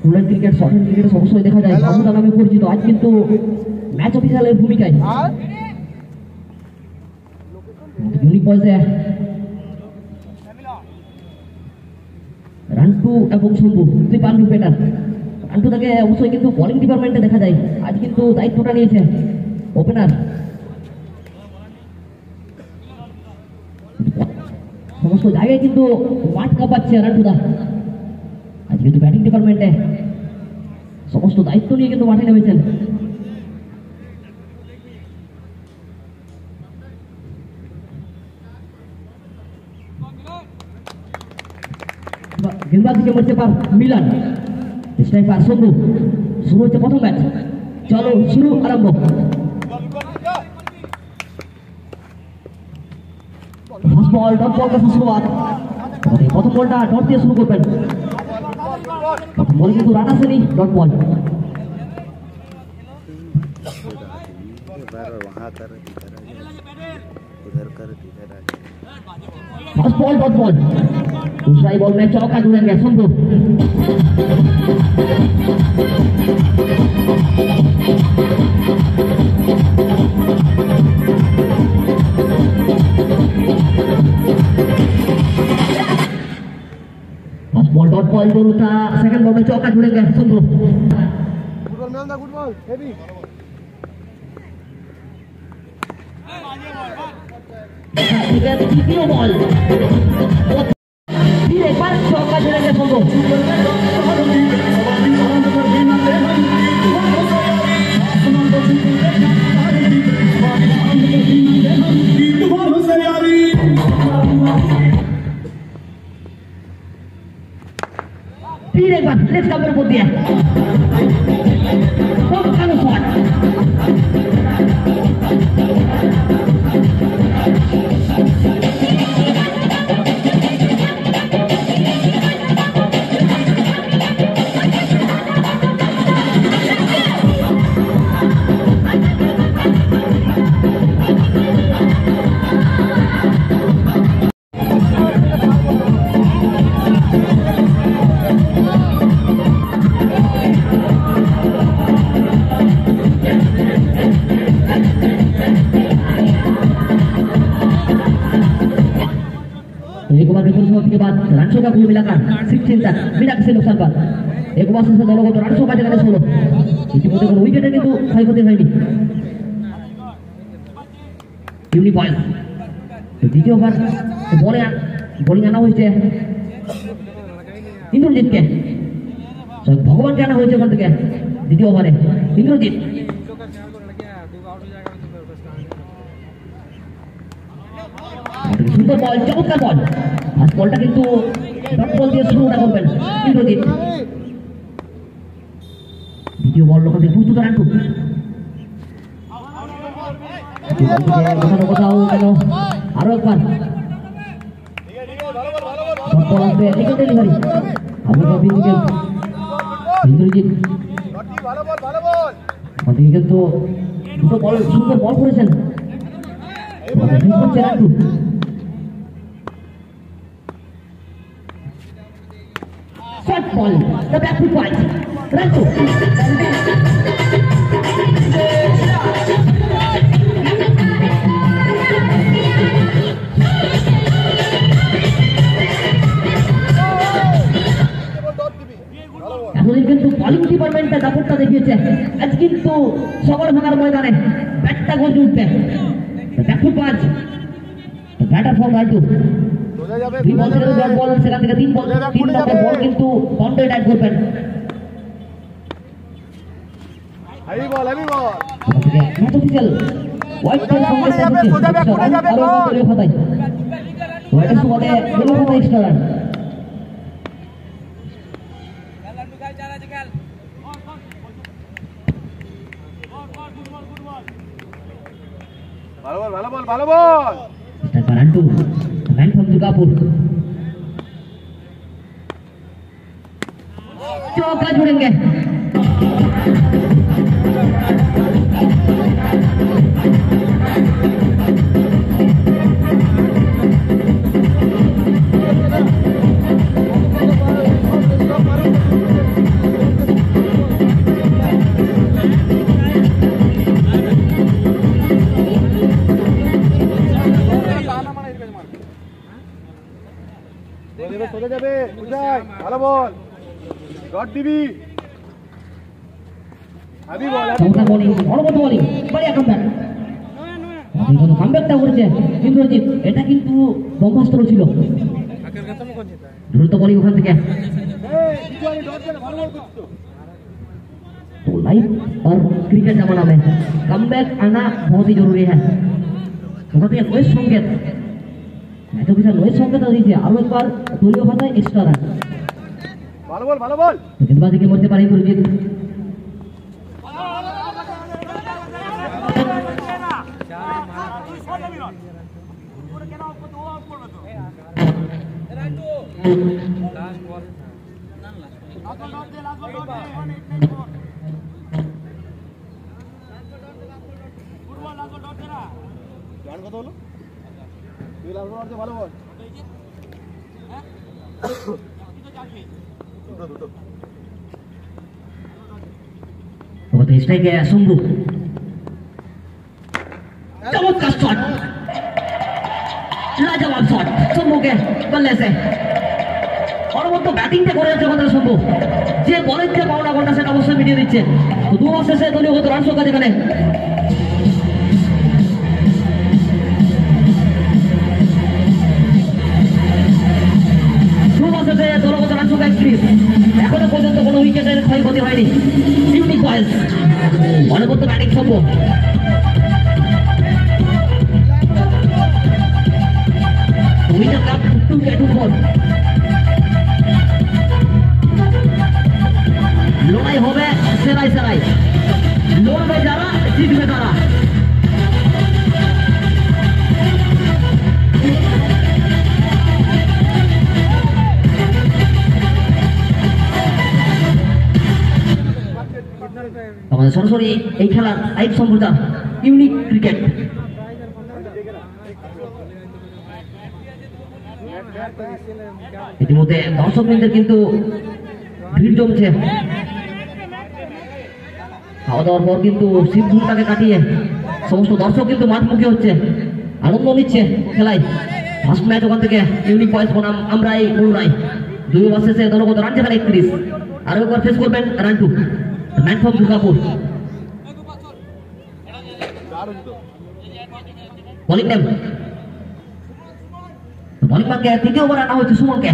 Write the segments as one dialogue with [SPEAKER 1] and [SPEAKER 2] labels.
[SPEAKER 1] Rural cricket short hand ক্রিকেটে সবসময় দেখা যায় বাবুদা নামে পরিচিত, আজ কিন্তু ম্যাচ অফিসারের ভূমিকায় ইউনিক বয়সে রান্টু এবং শম্ভু দুই পান্ডু ব্যাটার। রান্টু তাকে অবশ্যই কিন্তু বোলিং ডিপার্টমেন্টে দেখা যায়, আজ কিন্তু দায়িত্বটা নিয়েছে ওপেনার। সমস্ত জায়গায় কিন্তু মাঠ কাঁপাচ্ছে রান্টুদা, আজ কিন্তু ব্যাটিং ডিপার্টমেন্টে সমস্ত দায়িত্ব নিয়ে কিন্তু মাঠে নেমেছেন। गेंदबाजी के मोर्चे पर मिलन, इस टाइम पर शंभू। शुरू होते प्रथम मैच, चलो शुरू आरंभ। फास्ट बॉल डॉट बॉल का शुरुआत, प्रथम बॉलটা डॉट দিয়ে শুরু করবেন। প্রথম বল কিন্তু রান আসেনি, dot ball. Fast ball dot ball, दूसरा ही बॉल में चौका ढूंढेंगे Shambhu. Fast ball dot ball दोनों का सेकंड बॉल में चौका ढूंढेंगे शंभू।
[SPEAKER 2] गुड बॉल मेलदा, गुड बॉल हेवी।
[SPEAKER 1] द्वितीय बॉल फिर एक बार चौका ढूंढेंगे शंभू। फिर एक बार लेफ्ट कवर को दिया, कानो शॉट। एक ओवर बिल्कुल समाप्ति के बाद रनों का कुल मिलाकर 16 तक बिना किसी नुकसान पर एक ओवर से दोनों को तो रनों का जगह 16 ইতিমধ্যে কোনো উইকেটে কিন্তু ক্ষয়ক্ষতি হয়নি। ইউনিক বল দ্বিতীয় ওভার বোলিং আনা হয়েছে ইন্দ্রজিৎকে, ভগবানকে আনা হয়েছে ওখান থেকে দ্বিতীয় ওভারে ইন্দ্রজিৎ। সুন্দর বল, চমৎকার বল। ফার্স্ট বলটা কিন্তু ডট বল দিয়ে শুরুটা করবেন ইন্দ্রজিৎ। দ্বিতীয় বল ওখান থেকে প্রস্তুত রান্টু। কোথাও কেন আরো একবার ডট বল আসবে, নিকট ডেলিভারি আবার ইন্দ্রজিৎ। কিন্তু দুটো বল সুন্দর বল করেছেন রান্টু। Short ball, the back foot wide. Rantu. এতদিন কিন্তু বোলিং ডিপার্টমেন্টে দাপটটা দেখিয়েছে, আজ কিন্তু সবার ভাঙার ময়দানে ব্যাটটা গর্জে উঠবে। ব্যাক ফুট পাঁচ, ব্যাটার ফর রান্টু। দুই বল থেকে ডট বল, সেখান থেকে তিন নম্বর বল কিন্তু বাউন্ডারি টাইট করবেন।
[SPEAKER 2] হেভি বল, হেভি বল।
[SPEAKER 1] ম্যাচ অফিশিয়াল হোয়াইট টেল সঙ্গে আরো দলীয় খাতায় হোয়াইট টেল সঙ্গে দলীয় খাতায় এক্সট্রা রান।
[SPEAKER 2] ভালো বল, ভালো বল, ভালো বল।
[SPEAKER 1] রান্টু ম্যান ফ্রম দুর্গাপুর, चौका छोड़ेंगे।
[SPEAKER 2] ডট দিবি হেভি বল
[SPEAKER 1] চমৎকার বোলিং অনবদ্য বোলিং বাড়ি এখন ব্যাট কামব্যাকটা করেছে ইন্দ্রজিৎ এটা কিন্তু ব্রহ্মাস্ত্র ছিল দ্রুত বোলিং ওখান থেকে तो लाइफ और क्रिकेट जमाना में कमबैक आना बहुत ही जरूरी है ওখান থেকে নয়েজ সংকেত এত কিছু নয়েজ সংকেত দিয়েছে আরো একবার দলীয় ভাষায় এক্সট্রা রান
[SPEAKER 2] ভালো বল
[SPEAKER 1] গেন্দবাজিকে মরতে পারে ইন্দ্রজিৎ
[SPEAKER 2] রান কত হলো তুই লাল বল ভালো বল দুটো
[SPEAKER 1] बहुत स्ट्राइक है सुंबू चमत्कार शॉट लाजवाब शॉट सुंबू के बल्ले से और वो तो बैटिंग টা করে যাচ্ছে আমাদের সুন্দর যে বলের যে পাওনা ঘন্টা সেটা অবশ্যই মিটিয়ে দিচ্ছে তো দু ওভার শেষে দলীয়গত রান সংখ্যা এখানে দলগত রান সংখ্যা 31 এখনো পর্যন্ত কোনো উইকেটের ক্ষয়ক্ষতি হয়নি ইউনিক বয়েস অনবদ্য ব্যাটিং সম্ভব উইকেট কাপ 2-4 লড়াই হবে সেরাই লড়বে যারা জিতবে তারা আমাদের সরাসরি এই খেলার লাইভ সম্প্রচার ইউনিক ক্রিকেট ইতিমধ্যে দর্শকবৃন্দের কিন্তু ভিড় জমছে খাওয়া দাওয়ার পর কিন্তু শীতঘুমটাকে কাটিয়ে সমস্ত দর্শক কিন্তু মাঠমুখী হচ্ছে আনন্দ নিচ্ছে খেলায় ফার্স্ট ম্যাচ ওখান থেকে ইউনিক বয়েস বনাম আমরাই বড়ুরাই 2 ওভার শেষে দলগত রান যেখানে 31 আরো একবার ফেস করবেন run 2 man from Durgapur bowling time bowling মানকে তৃতীয় ওভার আনা হচ্ছে সুমনকে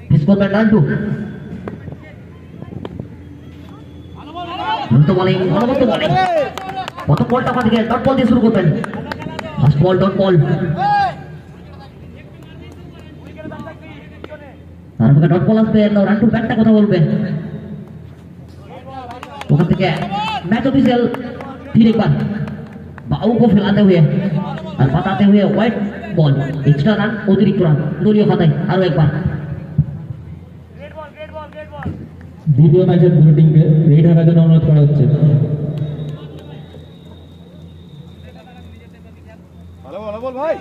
[SPEAKER 1] ফেস করবেন রান 2 দ্রুত বোলিং অনবদ্য বোলিং প্রথম বলটা ওখান থেকে ডট বল দিয়ে শুরু করবেন ফার্স্ট বল ডট বল তারপরে ডট বল আসবে রান 2 ব্যাটটা কথা বলবে वहां पे क्या मैच ऑफिशियल फिर एक बार बाउ को फैलाते हुए और बताते हुए व्हाइट बॉल एक्स्ट्रा रन अतिरिक्त रन দলীয় খাতায় আরো একবার
[SPEAKER 3] দ্বিতীয় ম্যাচের দুটো টিমকে রেডি থাকার জন্য অনুরোধ করা হচ্ছে
[SPEAKER 2] ভালো বল ভাই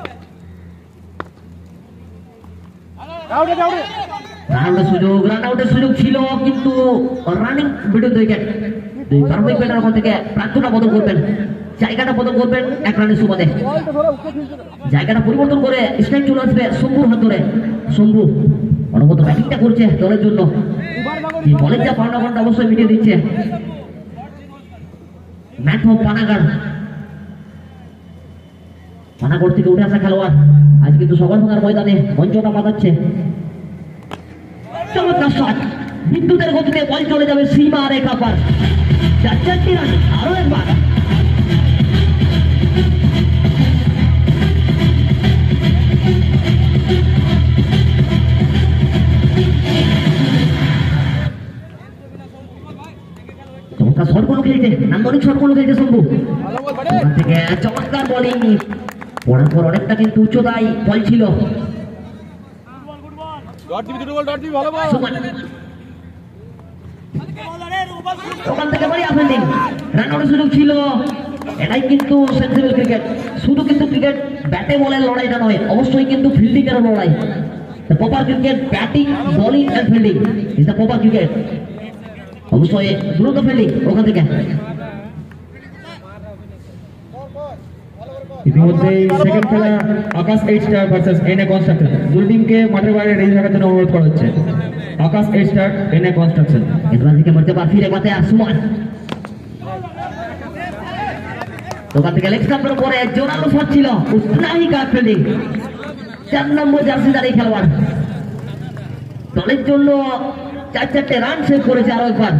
[SPEAKER 1] রান আউটের সুযোগ ছিল কিন্তু রানিং বিটুইন দ্য উইকেট প্রারম্ভিক ব্যাটার ওখান থেকে প্রান্তটা বদল করবেন জায়গাটা বদল করবেন এক রানের সুবাদে জায়গাটা পরিবর্তন করে স্ট্রাইক চলে আসবে শম্ভুর হাত ধরে শম্ভু অনবদ্য ব্যাটিংটা করছে দলের জন্য বলের যা পাওনা ঘন্টা অবশ্যই মিটিয়ে দিচ্ছে ম্যাচ হোক পানাগড় থেকে উঠে আসা খেলোয়াড় আজ কিন্তু সবার ভাঙার ময়দানে মঞ্চটা পাতাচ্ছে চমৎকার শট বিদ্যুতের গতিতে বল চলে যাবে সীমা রেখা পার 4 রান আরো একবার চমৎকার শটগুলো খেলছে নান্দনিক শটগুলো খেলছে শম্ভু ওখান থেকে চমৎকার বোলিং পড়ার পর অনেকটা কিন্তু উচ্চতায় বল ছিল ওখান থেকে বাড়ি আসেননি রান আউটের সুযোগ ছিল এটাই কিন্তু সেন্সিবল ক্রিকেট শুধু কিন্তু ক্রিকেট ব্যাটে বলের লড়াইটা নয় অবশ্যই কিন্তু ফিল্ডিং এর লড়াই the proper cricket batting bowling and fielding is the proper cricket অবশ্যই দ্রুত ফিল্ডিং ওখান থেকে
[SPEAKER 3] ইতিমধ্যে সেকেন্ড খেলা Akash 8 star versus NA construction দুই টিমকে মাঠের বাইরে রেডি থাকার জন্য অনুরোধ করা হচ্ছে Akash Estar NA Construction.
[SPEAKER 1] गेंदबाज के मरते बार फिर एक बात है सुमन तो कहते हैं लेग स्टंप पर पड़े जोरालो शॉट ছিল उतना ही কাট ফিল্ডিং 4 নম্বর জার্সিধারী খেলোয়াড় দলের জন্য 4-4টে রান সেভ করেছে আরো একবার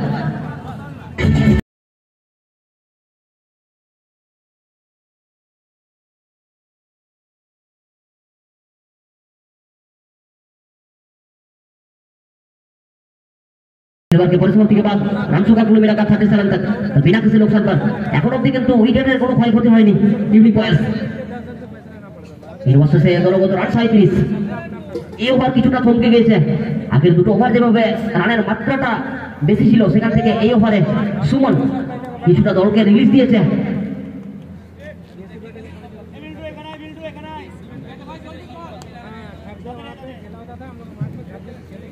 [SPEAKER 1] के परिसमाप्ति के बाद रन संख्या गुলো मिलाकर 37 तक बिना किसी नुकसान पर এখন অবধি কিন্তু উইকেটের কোনো ক্ষয়ক্ষতি হয়নি ইউনিক পয়েন্টস এর অবশেষে দলগত রান 37 এই ওভার কিছুটা থমকে গেছে আগের দুটো ওভার যেভাবে রানের মাত্রাটা বেশি ছিল সেখান থেকে এই ওভারে সুমন কিছুটা দলকে রিলিজ দিয়েছে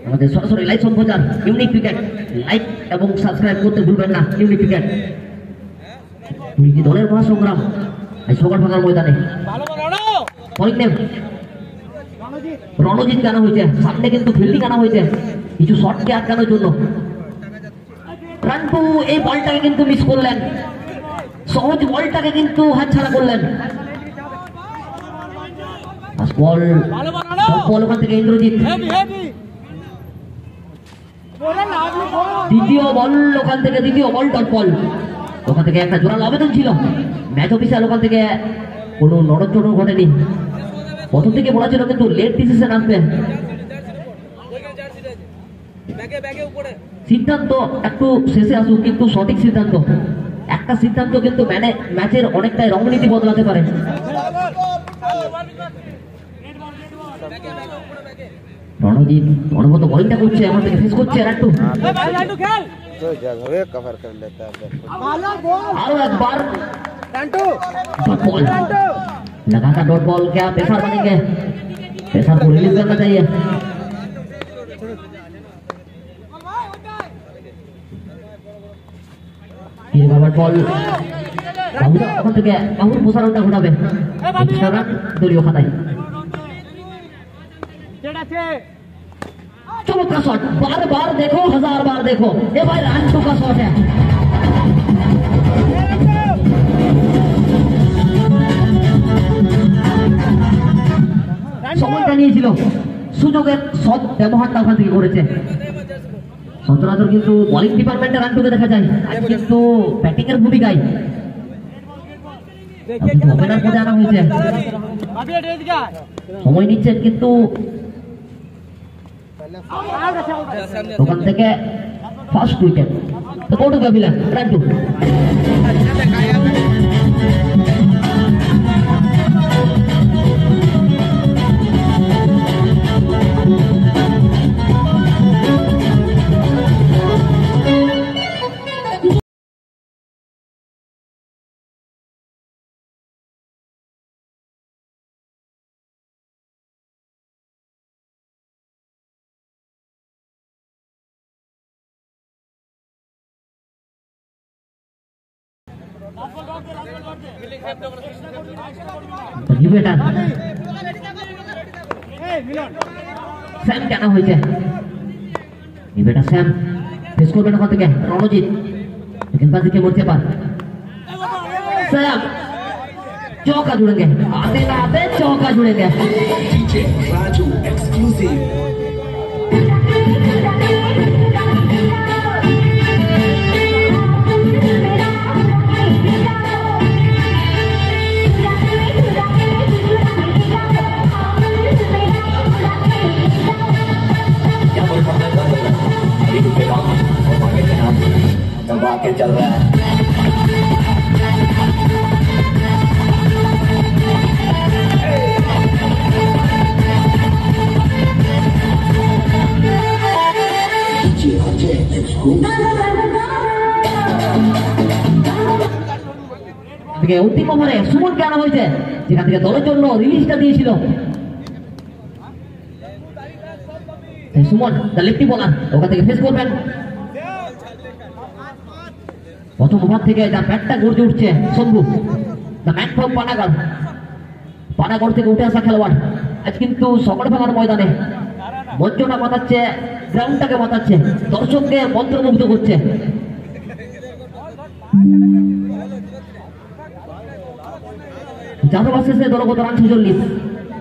[SPEAKER 1] আমাদের সরাসরি লাইভ সম্প্রচার ইউনিক ক্রিকেট লাইক এবং সাবস্ক্রাইব করতে ভুলবেন না ইউনিক ক্রিকেট দুই দলের মহাসংগ্রাম এই সকল ফাঁকার ময়দানে রণজিৎ আনা হয়েছে সামনে কিন্তু ফিল্ডিং আনা হয়েছে কিছু শটকে আটকানোর জন্য রানটু এই বলটাকে কিন্তু মিস করলেন সহজ বলটাকে কিন্তু হাতছাড়া করলেন বল ওখান থেকে ইন্দ্রজিৎ দ্বিতীয় বল ওখান থেকে দ্বিতীয় বল ডট বল ওখান থেকে একটা জোরালো আবেদন ছিল ম্যাচ অফিসার ওখান থেকে কোনো নড়চড় ঘটেনি প্রথম থেকে বলা ছিল কিন্তু লেট ডিসিশন আসবে সিদ্ধান্ত একটু শেষে আসুক কিন্তু সঠিক সিদ্ধান্ত একটা সিদ্ধান্ত কিন্তু ম্যাচের অনেকটাই রংনীতি বদলাতে পারে রণজিৎ অনুমত বোলিংটা করছে আমার থেকে ফেস করছে রান্টু আরো একবার लगातार डॉट बॉल क्या पेसर बनेंगे पेसर को रिलीज करना चाहिए फिर डॉट बॉल বাহুদা ওখান থেকে বাহুর প্রসারণটা ঘটাবে দলীয় খাতায় चमत्कार शॉट बार बार देखो 1000 बार देखो ये भाई रांचू का शॉट है সময়টা নিয়েছিল সুযোগের সৎ ব্যবহারটা ওখান থেকে করেছে সচরাচর কিন্তু বোলিং ডিপার্টমেন্টে রানটুকে দেখা যায় আজ কিন্তু ব্যাটিং এর ভূমিকায় ওপেনার পদে আনা হয়েছে সময় নিচ্ছেন কিন্তু ওখান থেকে ফার্স্ট উইকেট তো কোটো কাবিলা রাজু স্যাম কেন হয়েছে বেটা স্যাম ফেস করবেন ওখান থেকে রণজিৎ गेंदबाजी मोर्चे पर सैम चौका जुड़ेंगे आते ना आते चौका जुड़ेंगे राजू एक्सक्लूसिव दबा के चल रहा है अंतिम ओभारे सुमन के आना হয়েছে যেখান থেকে দলের জন্য রিলিজটা দিয়েছিল সুমন দ্য লেফটি বোলার ওখান থেকে ফেস করবেন প্রথম ওভার থেকে যার ব্যাটটা গড়ে উঠছে Shambhu the man from Panagarh থেকে উঠে আসা খেলোয়াড় আজ কিন্তু সকল ভাঙার ময়দানে মঞ্চটা বাঁধাচ্ছে গ্রাউন্ডটাকে মাতাচ্ছে, দর্শককে মন্ত্রমুগ্ধ করছে। জানোয়ার শেষে দলগত run 46,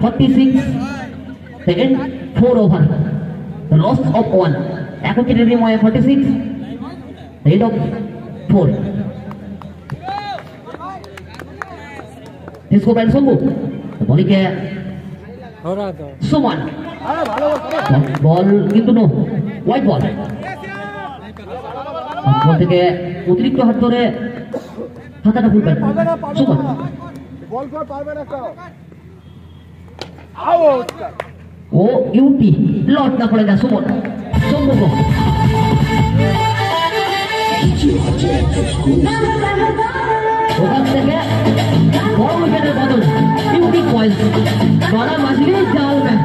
[SPEAKER 1] 46 second, 4 over, loss of 1। এখন কি রেডি ময় 46, এন্ড অফ 4। इसको बैट शंभू बॉलिंग है सुमन, बॉल किंतु नो व्हाइट बॉल। बॉल থেকে অতিরিক্ত হাত ধরে হাতাটা ফুলবেন সুমন,
[SPEAKER 2] বল কর পারবে না তো out.
[SPEAKER 1] O U T লটনা পড়েগা Suman, Shambhu को ওখান থেকে বড় উইকেটের বদল, ইউনিক পয়েন্ট, বড়া মাঝলি জাল में।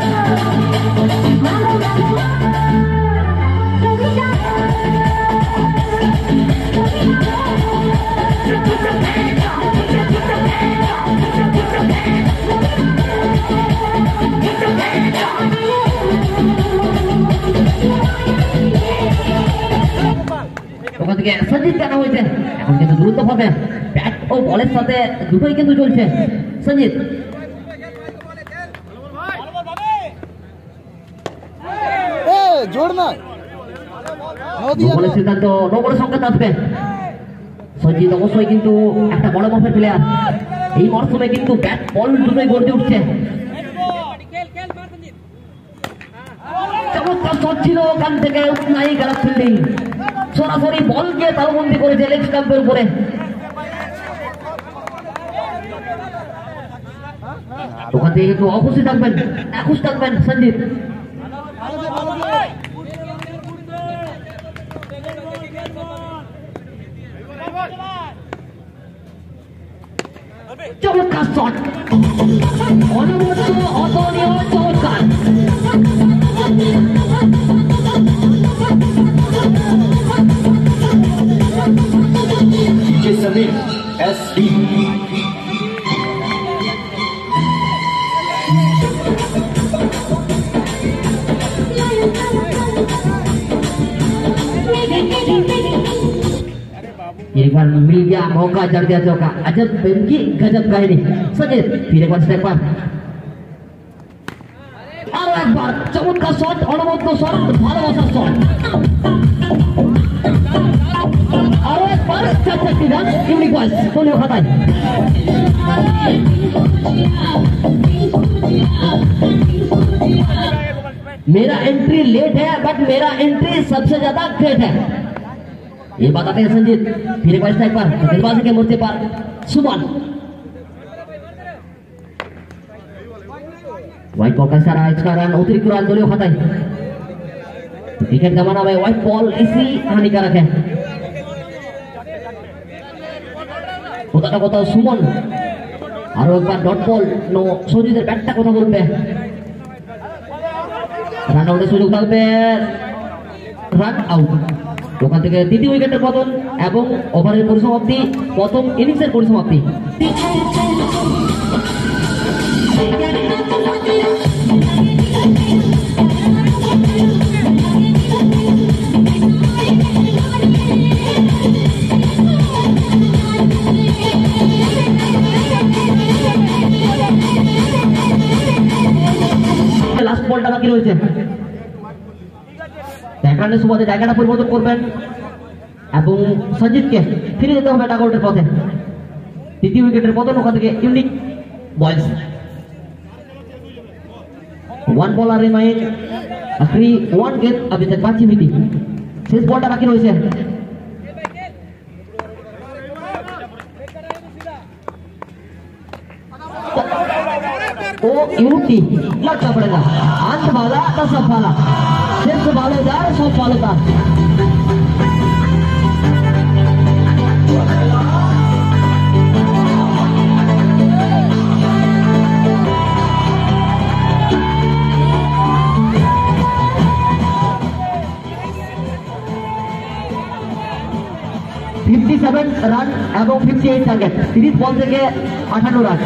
[SPEAKER 1] ওখান থেকে সঞ্জিত কেন হয়েছে, এখন কিন্তু দ্রুত হবে, ব্যাট ও বলের সাথে দুটোই কিন্তু চলছে। সঞ্জিত
[SPEAKER 2] জোর না
[SPEAKER 1] বলের সিদ্ধান্ত, নো বড় সংখ্যা আসবে। সঞ্জিত অবশ্যই কিন্তু একটা বড় মাপের প্লেয়ার, এই মরশুমে কিন্তু ব্যাট বল দুটোই গড়ে উঠছে। চমৎকার শট ছিল ওখান থেকে, নাই খারাপ ফিল্ডিং, সরাসরি বলকে তালবন্দি করেছে লেগ স্টাম্পের উপরে। ওখান থেকে একটু অখুশি থাকবেন, নাখুশ থাকবেন সঞ্জিত। চমৎকার শট, অনবদ্য অতুলনীয় চমৎকার।
[SPEAKER 3] समीर SD
[SPEAKER 1] एक बार मिल गया मौका, जड़ दिया चौका, अजब फिल्म की गजब कहानी। सचिन फिर एक बार स्टेप पर, और एक बार चमत्कार शॉट, অনবদ্য শট, ভালোবাসার শট, और एक बार চারটি রান, ইউনিক বয়েস দলীয় খাতায়। मेरा एंट्री लेट है बट मेरा एंट्री सबसे ज्यादा ग्रेट है, ये बताते हैं संजीत। फिर एक बार स्ट्राइक पर, गेंदबाजी के मोर्चे पर सुमन, व्हाइट बॉल का इशारा, इसका रन अतिरिक्त रन दलीय खाताय। विकेट गंवाना में व्हाइट बॉल इसी हानिकारक है। কোথাটা কোথাও সুমন, আরো একবার ডট বল, নো সঞ্জিতের ব্যাটটা কথা বলবে, রান আউটের সুযোগ থাকবে, রান আউট। ওখান থেকে দ্বিতীয় উইকেটের পতন এবং ওভারের পরিসমাপ্তি, প্রথম ইনিংসের পরিসমাপ্তি। লাস্ট বলটা বাকি রয়েছে, ব্যাকগ্রাউন্ডের সুবাদে জায়গাটা পরিবর্তন করবেন এবং সঞ্জিতকে ফিরে যেতে হবে ডাকআউটের পথে। তৃতীয় উইকেটের পতন, ওখান থেকে ইউনিক বয়েস। वन बॉलर रिमाइन, आखिरी वन गेंद अभी तक बाकी हुई थी, शेष बॉलটা বাকি রয়েছে। ओ यूटी लगता पड़ेगा, अंत वाला तो सब वाला, शेष वालेदार सब वालेदार। रन এবং 58 টার্গেট, 30 বল থেকে 58 রান।